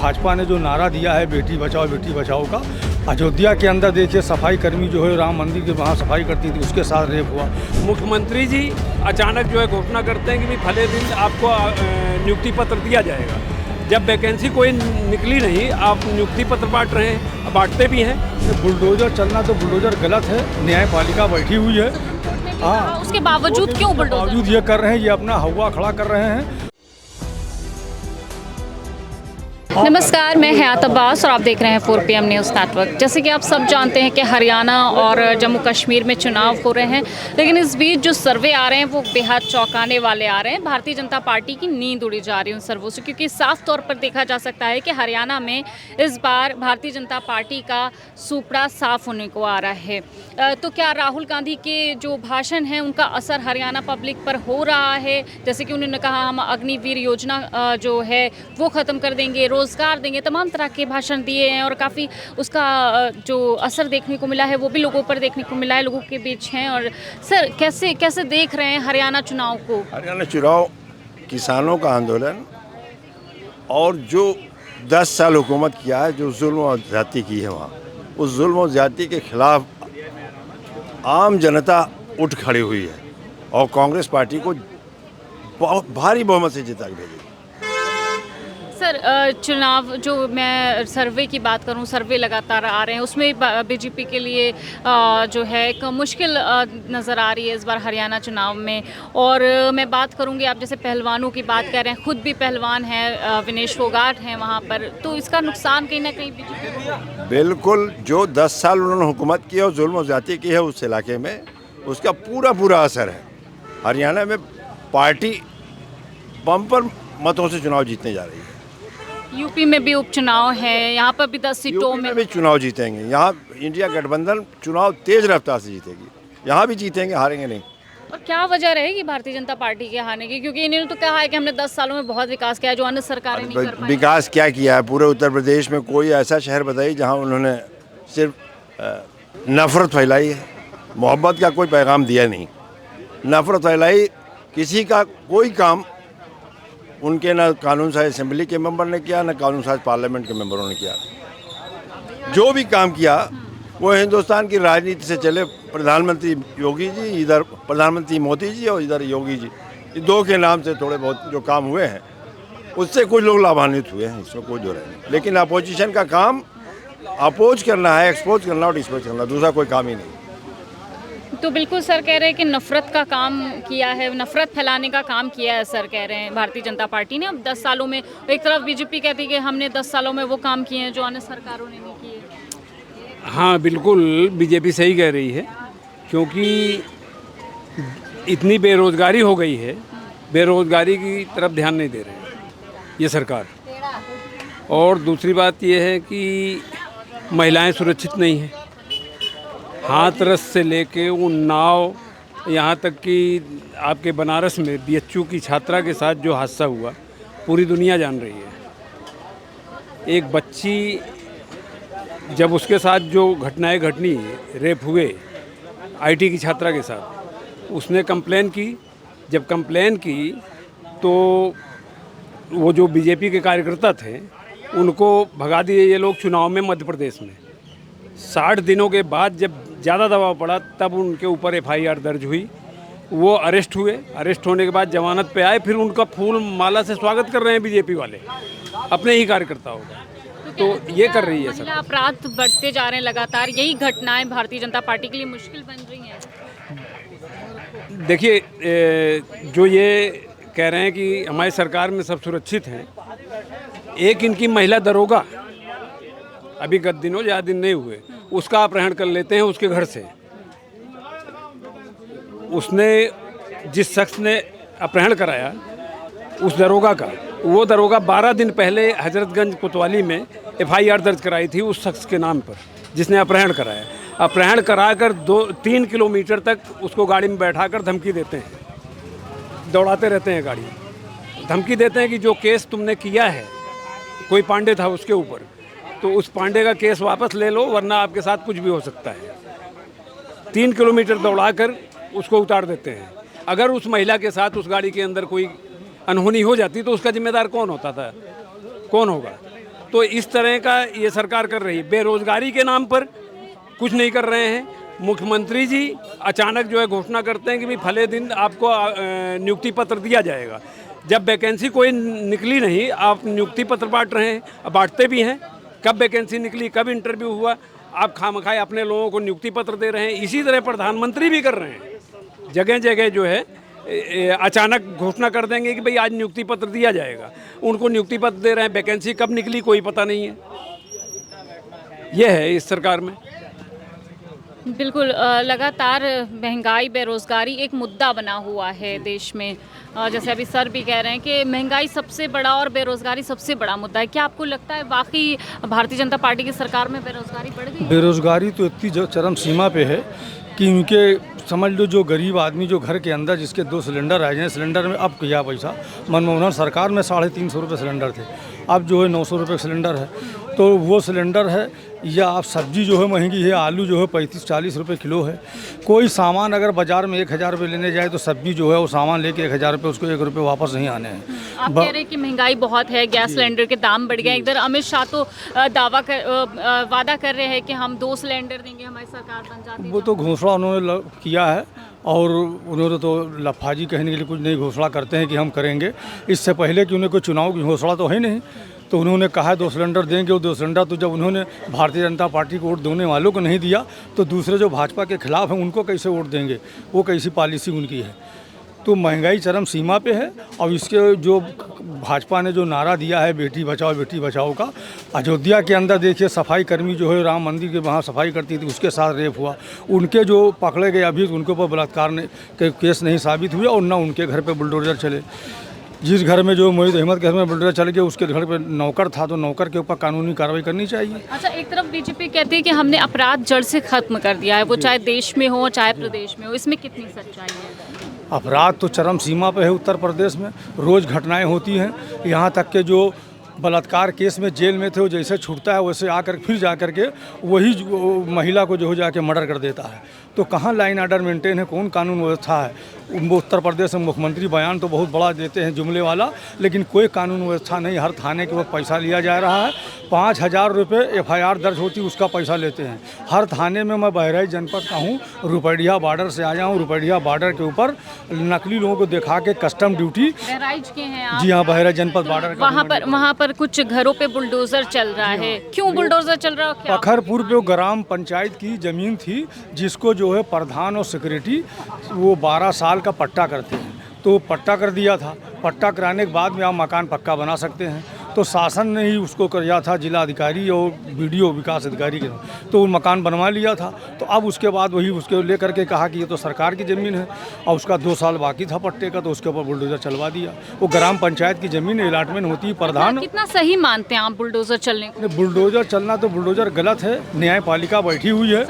भाजपा ने जो नारा दिया है बेटी बचाओ का, अयोध्या के अंदर देखिए सफाई कर्मी जो है राम मंदिर के वहाँ सफाई करती थी, उसके साथ रेप हुआ। मुख्यमंत्री जी अचानक जो है घोषणा करते हैं कि भी फले दिन आपको नियुक्ति पत्र दिया जाएगा। जब वैकेंसी कोई निकली नहीं, आप नियुक्ति पत्र बांट रहे हैं, बांटते भी हैं। बुलडोजर चलना तो बुलडोजर गलत है, न्यायपालिका बैठी हुई है। हाँ, उसके बावजूद क्यों बुलडोजर? बावजूद ये कर रहे हैं, ये अपना हवा खड़ा कर रहे हैं। नमस्कार, मैं हयात अब्बास और आप देख रहे हैं 4 PM न्यूज़ नेटवर्क। जैसे कि आप सब जानते हैं कि हरियाणा और जम्मू कश्मीर में चुनाव हो रहे हैं, लेकिन इस बीच जो सर्वे आ रहे हैं वो बेहद चौंकाने वाले आ रहे हैं। भारतीय जनता पार्टी की नींद उड़ी जा रही है उन सर्वों से, क्योंकि साफ तौर पर देखा जा सकता है कि हरियाणा में इस बार भारतीय जनता पार्टी का सुपड़ा साफ होने को आ रहा है। तो क्या राहुल गांधी के जो भाषण हैं उनका असर हरियाणा पब्लिक पर हो रहा है? जैसे कि उन्होंने कहा हम अग्निवीर योजना जो है वो ख़त्म कर देंगे, रोजगार देंगे, तमाम तरह के भाषण दिए हैं और काफ़ी उसका जो असर देखने को मिला है वो भी लोगों पर देखने को मिला है, लोगों के बीच हैं। और सर कैसे देख रहे हैं हरियाणा चुनाव को? हरियाणा चुनाव किसानों का आंदोलन और जो 10 साल हुकूमत किया है, जो जुल्म और ज़्यादती की है वहाँ, उस जुल्म और ज़्यादती के खिलाफ आम जनता उठ खड़ी हुई है और कांग्रेस पार्टी को बहुत भारी बहुमत से जिता के भेजेगी। सर चुनाव जो मैं सर्वे की बात करूं, सर्वे लगातार आ रहे हैं, उसमें बीजेपी के लिए जो है एक मुश्किल नज़र आ रही है इस बार हरियाणा चुनाव में। और मैं बात करूंगी, आप जैसे पहलवानों की बात कर रहे हैं, खुद भी पहलवान हैं, विनेश फोगाट हैं वहां पर, तो इसका नुकसान कहीं ना कहीं बीजेपी को? बिल्कुल, जो 10 साल उन्होंने हुकूमत की और जुल्म और ज़्यादती की है उस इलाके में, उसका पूरा असर है। हरियाणा में पार्टी बम्पर मतों से चुनाव जीतने जा रही है। यूपी में भी उपचुनाव है, यहाँ पर भी 10 सीटों में भी चुनाव जीतेंगे। यहाँ इंडिया गठबंधन चुनाव तेज रफ्तार से जीतेगी, यहाँ भी जीतेंगे, हारेंगे नहीं। और क्या वजह रहेगी भारतीय जनता पार्टी के हारने की? क्योंकि इन्होंने तो कहा है कि हमने 10 सालों में बहुत विकास किया है जो अन्य सरकारें नहीं कर पाई। विकास क्या किया है? पूरे उत्तर प्रदेश में कोई ऐसा शहर बताइए जहाँ उन्होंने सिर्फ नफरत फैलाई है, मोहब्बत का कोई पैगाम दिया नहीं। नफरत फैलाई, किसी का कोई काम उनके ना कानून साज असेंबली के मेंबर ने किया, ना कानून साज पार्लियामेंट के मेंबरों ने किया। जो भी काम किया वो हिंदुस्तान की राजनीति से चले। प्रधानमंत्री योगी जी, इधर प्रधानमंत्री मोदी जी और इधर योगी जी, ये दो के नाम से थोड़े बहुत जो काम हुए हैं उससे कुछ लोग लाभान्वित हुए हैं, इसमें कोई दो नहीं। लेकिन अपोजिशन का काम अपोज करना है, एक्सपोज करना और डिस्पोज करना, दूसरा कोई काम ही नहीं। तो बिल्कुल सर कह रहे हैं कि नफरत का काम किया है, नफरत फैलाने का काम किया है सर, कह रहे हैं भारतीय जनता पार्टी ने। अब 10 सालों में एक तरफ बीजेपी कहती है कि हमने 10 सालों में वो काम किए हैं जो अन्य सरकारों ने नहीं किए। हाँ बिल्कुल, बीजेपी सही कह रही है, क्योंकि इतनी बेरोजगारी हो गई है, बेरोजगारी की तरफ ध्यान नहीं दे रहे हैं ये सरकार। और दूसरी बात ये है कि महिलाएं सुरक्षित नहीं हैं। हाथरस से लेके उन्नाव, यहाँ तक कि आपके बनारस में BHU की छात्रा के साथ जो हादसा हुआ पूरी दुनिया जान रही है। एक बच्ची, जब उसके साथ जो घटनाएं घटनी, रेप हुए IT की छात्रा के साथ, उसने कंप्लेन की। जब कंप्लेन की तो वो जो बीजेपी के कार्यकर्ता थे उनको भगा दिए ये लोग चुनाव में मध्य प्रदेश में। 60 दिनों के बाद जब ज़्यादा दबाव पड़ा तब उनके ऊपर FIR दर्ज हुई, वो अरेस्ट हुए। अरेस्ट होने के बाद जमानत पे आए, फिर उनका फूल माला से स्वागत कर रहे हैं बीजेपी वाले, अपने ही कार्यकर्ताओं का। तो ये कर रही है सर। अपराध बढ़ते जा रहे हैं लगातार, यही घटनाएं भारतीय जनता पार्टी के लिए मुश्किल बन रही हैं। देखिए, जो ये कह रहे हैं कि हमारी सरकार में सब सुरक्षित हैं, एक इनकी महिला दरोगा अभी गत दिनों, ज़्यादा दिन नहीं हुए, उसका अपहरण कर लेते हैं उसके घर से। उसने, जिस शख्स ने अपहरण कराया उस दरोगा का, वो दरोगा 12 दिन पहले हजरतगंज कोतवाली में FIR दर्ज कराई थी उस शख्स के नाम पर जिसने अपहरण कराया। अपहरण कराकर 2-3 किलोमीटर तक उसको गाड़ी में बैठाकर धमकी देते हैं, दौड़ाते रहते हैं गाड़ी, धमकी देते हैं कि जो केस तुमने किया है, कोई पांडे था उसके ऊपर, तो उस पांडे का केस वापस ले लो वरना आपके साथ कुछ भी हो सकता है। 3 किलोमीटर दौड़ाकर उसको उतार देते हैं। अगर उस महिला के साथ उस गाड़ी के अंदर कोई अनहोनी हो जाती तो उसका जिम्मेदार कौन होता था? कौन होगा? तो इस तरह का ये सरकार कर रही है। बेरोजगारी के नाम पर कुछ नहीं कर रहे हैं। मुख्यमंत्री जी अचानक जो है घोषणा करते हैं कि भाई फले दिन आपको नियुक्ति पत्र दिया जाएगा। जब वैकेंसी कोई निकली नहीं, आप नियुक्ति पत्र बांट रहे हैं, बांटते भी हैं। कब वैकेंसी निकली, कब इंटरव्यू हुआ, आप खामखाए अपने लोगों को नियुक्ति पत्र दे रहे हैं। इसी तरह प्रधानमंत्री भी कर रहे हैं। जगह जगह जो है अचानक घोषणा कर देंगे कि भाई आज नियुक्ति पत्र दिया जाएगा, उनको नियुक्ति पत्र दे रहे हैं। वैकेंसी कब निकली कोई पता नहीं है। यह है इस सरकार में। बिल्कुल, लगातार महंगाई, बेरोज़गारी एक मुद्दा बना हुआ है देश में। जैसे अभी सर भी कह रहे हैं कि महंगाई सबसे बड़ा और बेरोज़गारी सबसे बड़ा मुद्दा है। क्या आपको लगता है वाकई भारतीय जनता पार्टी की सरकार में बेरोज़गारी बढ़ गई? बेरोज़गारी तो इतनी जो चरम सीमा पे है कि उनके समझ लो जो गरीब आदमी जो घर के अंदर जिसके 2 सिलेंडर आ जाए, सिलेंडर में अब किया पैसा। मनमोहन सरकार में 350 रुपये सिलेंडर थे, अब जो है 900 रुपये सिलेंडर है। तो वो सिलेंडर है, या आप सब्जी जो है महंगी है, आलू जो है 35-40 रुपये किलो है। कोई सामान अगर बाज़ार में 1000 रुपये लेने जाए तो सब्जी जो है वो सामान लेके 1000 रुपये, उसको 1 रुपये वापस नहीं आने हैं। आप कह रहे हैं कि महंगाई बहुत है, गैस सिलेंडर के दाम बढ़ गए। इधर अमित शाह तो वादा कर रहे हैं कि हम 2 सिलेंडर देंगे, हमारी सरकार बन जाती। वो तो घोषणा उन्होंने किया है, और उन्होंने तो लफाजी कहने के लिए कुछ नहीं घोषणा करते हैं कि हम करेंगे। इससे पहले कि उन्हें कोई चुनाव की घोषणा तो है नहीं, तो उन्होंने कहा 2 सिलेंडर देंगे। वो 2 सिलेंडर तो जब उन्होंने भारतीय जनता पार्टी को वोट देने वालों को नहीं दिया, तो दूसरे जो भाजपा के खिलाफ हैं उनको कैसे वोट देंगे? वो कैसी पॉलिसी उनकी है? तो महंगाई चरम सीमा पे है। और इसके जो भाजपा ने जो नारा दिया है बेटी बचाओ का, अयोध्या के अंदर देखिए सफाई कर्मी जो है राम मंदिर के वहाँ सफाई करती थी, उसके साथ रेप हुआ। उनके जो पकड़े गए अभी उनके ऊपर बलात्कार के केस नहीं साबित हुए, और ना उनके घर पे बुलडोजर चले। जिस घर में जो मोहित अहमद के घर में बुलडोजर चल गया, उसके घर पे नौकर था, तो नौकर के ऊपर कानूनी कार्रवाई करनी चाहिए। अच्छा, एक तरफ बीजेपी कहती है कि हमने अपराध जड़ से खत्म कर दिया है, वो चाहे देश में हो चाहे प्रदेश में हो। इसमें कितनी सच्चाई है? अपराध तो चरम सीमा पे है उत्तर प्रदेश में, रोज़ घटनाएं होती हैं। यहाँ तक के जो बलात्कार केस में जेल में थे, वो जैसे छूटता है वैसे आकर फिर जा कर के वही महिला को जो हो जाके मर्डर कर देता है। तो कहाँ लाइन ऑर्डर मेंटेन है, कौन कानून व्यवस्था है? उत्तर प्रदेश में मुख्यमंत्री बयान तो बहुत बड़ा देते हैं जुमले वाला, लेकिन कोई कानून व्यवस्था नहीं। हर थाने के वक्त पैसा लिया जा रहा है। 5000 रुपये FIR दर्ज होती है, उसका पैसा लेते हैं हर थाने में। मैं बहराइच जनपद का हूँ, रुपैडिया बॉर्डर से आया हूँ। रुपैडिया बॉर्डर के ऊपर नकली लोगों को दिखा के कस्टम ड्यूटी। बहराइच के हैं आप? जी हाँ, बहराइच जनपद बॉर्डर का। वहाँ पर कुछ घरों पे बुलडोजर चल रहा है। क्यों बुलडोजर चल रहा है? पखरपुर पे ग्राम पंचायत की ज़मीन थी, जिसको जो है प्रधान और सेक्रेटरी वो 12 साल का पट्टा करते हैं, तो पट्टा कर दिया था। पट्टा कराने के बाद में आप मकान पक्का बना सकते हैं। तो शासन ने ही उसको किया था, जिला अधिकारी और BDO विकास अधिकारी के, तो वो मकान बनवा लिया था। तो अब उसके बाद वही उसके लेकर के कहा कि ये तो सरकार की ज़मीन है, और उसका 2 साल बाकी था पट्टे का, तो उसके ऊपर बुलडोजर चलवा दिया। वो ग्राम पंचायत की ज़मीन अलॉटमेंट होती है, प्रधान। कितना सही मानते हैं आप बुलडोजर चलने को? बुलडोजर चलना तो बुलडोजर गलत है, न्यायपालिका बैठी हुई है।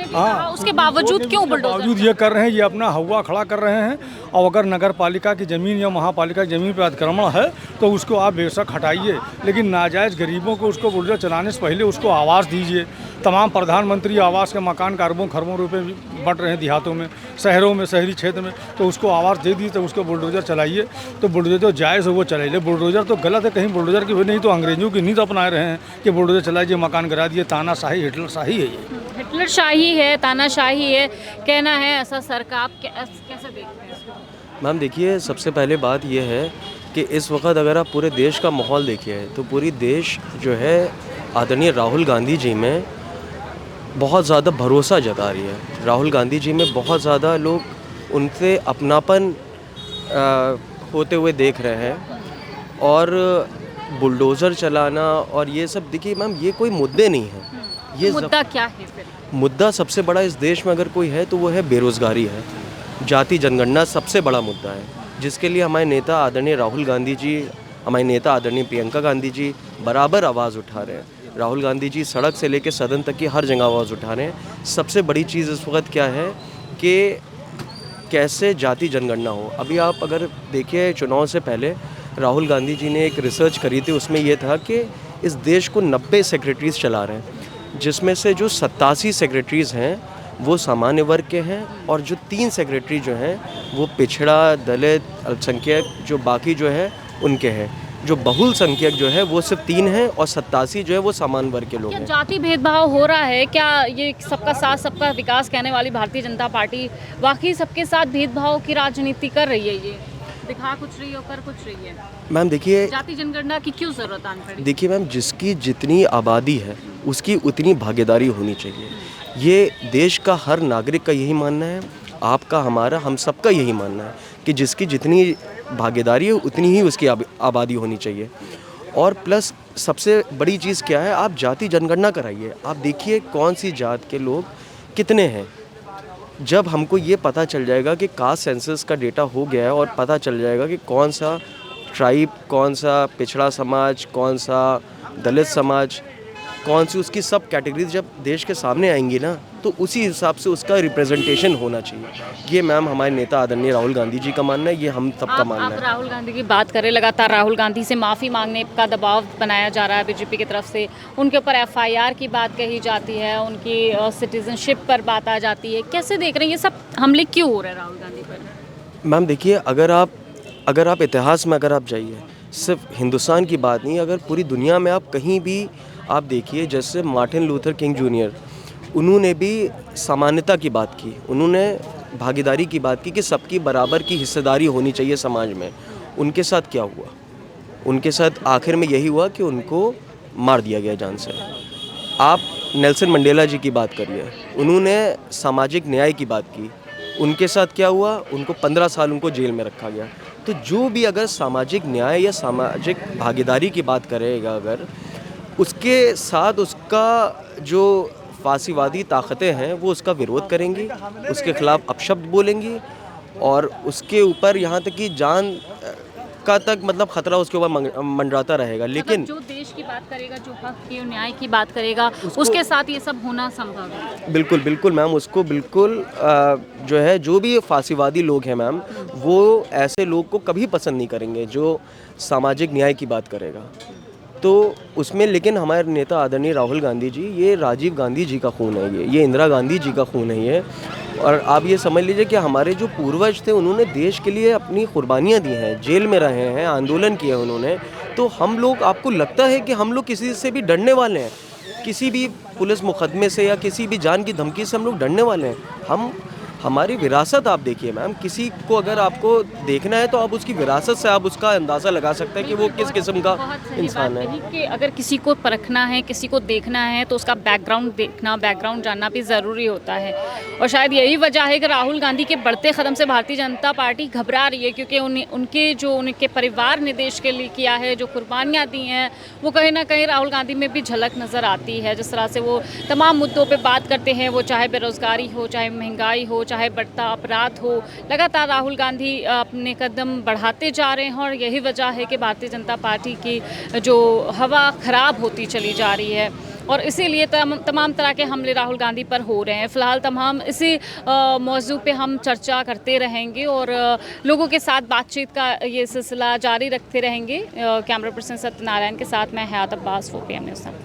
हाँ, उसके बावजूद क्यों बुलडोजर? बावजूद ये कर रहे हैं, ये अपना हवा खड़ा कर रहे हैं। और अगर नगर पालिका की ज़मीन या महापालिका की ज़मीन पर अतिक्रमण है तो उसको आप बेशक हटाइए, लेकिन नाजायज़ गरीबों को उसको बुलडोजर चलाने से पहले उसको आवास दीजिए। तमाम प्रधानमंत्री आवास के मकान अरबों खरबों रुपए बट रहे हैं देहातों में, शहरों में, शहरी क्षेत्र में, तो उसको आवास दे दीजिए, तो उसको बुलडोजर चलाइए। तो बुलडोजर जो जायज़ हो वो चलाइए। बुलडोजर तो गलत है, कहीं बुलडोजर की नहीं तो अंग्रेजों की नीति अपना रहे हैं कि बुलडोजर चलाइए, मकान गिरा दिए। तानाशाही, हिटलर शाही है ये। हिटलर शाही है, तानाशाही है, कहना है ऐसा। सरकार आप कैसे देखते हैं? मैम देखिए, सबसे पहले बात यह है कि इस वक्त अगर आप पूरे देश का माहौल देखिए तो पूरी देश जो है आदरणीय राहुल गांधी जी में बहुत ज़्यादा भरोसा जता रही है। राहुल गांधी जी में बहुत ज़्यादा लोग उनसे अपनापन होते हुए देख रहे हैं। और बुलडोज़र चलाना और ये सब, देखिए मैम, ये कोई मुद्दे नहीं है। ये मुद्दा क्या है फिर? मुद्दा सबसे बड़ा इस देश में अगर कोई है तो वो है बेरोज़गारी है। जाति जनगणना सबसे बड़ा मुद्दा है, जिसके लिए हमारे नेता आदरणीय राहुल गांधी जी, हमारे नेता आदरणीय प्रियंका गांधी जी बराबर आवाज़ उठा रहे हैं। राहुल गांधी जी सड़क से लेकर सदन तक की हर जगह आवाज़ उठा रहे हैं। सबसे बड़ी चीज़ इस वक्त क्या है कि कैसे जाति जनगणना हो। अभी आप अगर देखिए, चुनाव से पहले राहुल गांधी जी ने एक रिसर्च करी थी, उसमें यह था कि इस देश को 90 सेक्रेटरीज़ चला रहे हैं, जिसमें से जो 87 सेक्रेटरीज़ हैं वो सामान्य वर्ग के हैं, और जो 3 सेक्रेटरी जो हैं वो पिछड़ा, दलित, अल्पसंख्यक, जो बाकी जो है उनके हैं। जो बहुल संख्यक जो है वो सिर्फ 3 हैं और 87 जो है वो सामान्य वर्ग के लोग क्या हैं। जाति भेदभाव हो रहा है? क्या ये सबका साथ सबका विकास कहने वाली भारतीय जनता पार्टी वाकई सबके साथ भेदभाव की राजनीति कर रही है? ये दिखा कुछ रही है और कर कुछ रही है। मैम देखिए, जाति जनगणना की क्यों जरूरत आन पड़ी? देखिए मैम, जिसकी जितनी आबादी है उसकी उतनी भागीदारी होनी चाहिए। ये देश का हर नागरिक का यही मानना है, आपका, हमारा, हम सबका यही मानना है कि जिसकी जितनी भागीदारी है उतनी ही उसकी आबादी होनी चाहिए। और प्लस सबसे बड़ी चीज़ क्या है, आप जाति जनगणना कराइए, आप देखिए कौन सी जात के लोग कितने हैं। जब हमको ये पता चल जाएगा कि कास्ट सेंसस का डेटा हो गया है और पता चल जाएगा कि कौन सा ट्राइब, कौन सा पिछड़ा समाज, कौन सा दलित समाज, कौन सी उसकी सब कैटेगरीज जब देश के सामने आएंगी ना, तो उसी हिसाब से उसका रिप्रेजेंटेशन होना चाहिए। ये मैम हमारे नेता आदरणीय राहुल गांधी जी का मानना है, ये हम सबका मानना आप है। राहुल गांधी की बात करें, लगातार राहुल गांधी से माफ़ी मांगने का दबाव बनाया जा रहा है बीजेपी की तरफ से, उनके ऊपर FIR की बात कही जाती है, उनकी सिटीजनशिप पर बात आ जाती है। कैसे देख रहे हैं ये सब हमले क्यों हो रहे हैं राहुल गांधी पर? मैम देखिए, अगर आप इतिहास में अगर आप जाइए, सिर्फ हिंदुस्तान की बात नहीं, अगर पूरी दुनिया में आप कहीं भी आप देखिए, जैसे मार्टिन लूथर किंग जूनियर, उन्होंने भी समानता की बात की, उन्होंने भागीदारी की बात की कि सबकी बराबर की हिस्सेदारी होनी चाहिए समाज में। उनके साथ क्या हुआ? उनके साथ आखिर में यही हुआ कि उनको मार दिया गया जान से। आप नेल्सन मंडेला जी की बात करिए, उन्होंने सामाजिक न्याय की बात की, उनके साथ क्या हुआ? उनको 15 साल उनको जेल में रखा गया। तो जो भी अगर सामाजिक न्याय या सामाजिक भागीदारी की बात करेगा, अगर उसके साथ उसका जो फासीवादी ताकतें हैं वो उसका विरोध करेंगी, उसके खिलाफ अपशब्द बोलेंगी और उसके ऊपर यहाँ तक कि जान का तक मतलब खतरा उसके ऊपर मंडराता रहेगा। लेकिन जो देश की बात करेगा, जो हक की और न्याय की बात करेगा, उसके साथ ये सब होना संभव है। बिल्कुल बिल्कुल मैम, उसको बिल्कुल जो है, जो भी फासीवादी लोग हैं मैम, वो ऐसे लोग को कभी पसंद नहीं करेंगे जो सामाजिक न्याय की बात करेगा। तो उसमें लेकिन हमारे नेता आदरणीय राहुल गांधी जी, ये राजीव गांधी जी का खून है, ये इंदिरा गांधी जी का खून है ये। और आप ये समझ लीजिए कि हमारे जो पूर्वज थे उन्होंने देश के लिए अपनी कुर्बानियाँ दी हैं, जेल में रहे हैं, आंदोलन किए उन्होंने। तो हम लोग, आपको लगता है कि हम लोग किसी से भी डरने वाले हैं? किसी भी पुलिस मुकदमे से या किसी भी जान की धमकी से हम लोग डरने वाले हैं? हमारी विरासत आप देखिए मैम, किसी को अगर आपको देखना है तो आप उसकी विरासत से आप उसका अंदाज़ा लगा सकते हैं कि वो किस किस्म का इंसान है। कि अगर किसी को परखना है, किसी को देखना है, तो उसका बैकग्राउंड देखना, बैकग्राउंड जानना भी ज़रूरी होता है। और शायद यही वजह है कि राहुल गांधी के बढ़ते कदम से भारतीय जनता पार्टी घबरा रही है, क्योंकि उनके परिवार ने देश के लिए किया है, जो कुर्बानियाँ दी हैं, वो कहीं ना कहीं राहुल गांधी में भी झलक नज़र आती है। जिस तरह से वो तमाम मुद्दों पर बात करते हैं, वो चाहे बेरोज़गारी हो, चाहे महंगाई हो, चाहे बढ़ता अपराध हो, लगातार राहुल गांधी अपने कदम बढ़ाते जा रहे हैं। और यही वजह है कि भारतीय जनता पार्टी की जो हवा ख़राब होती चली जा रही है, और इसीलिए तमाम तरह के हमले राहुल गांधी पर हो रहे हैं। फ़िलहाल तमाम इसी मौजू पे हम चर्चा करते रहेंगे और लोगों के साथ बातचीत का ये सिलसिला जारी रखते रहेंगे। कैमरा पर्सन सत्यनारायण के साथ मैं हयात अब्बास, 4PM न्यूज़।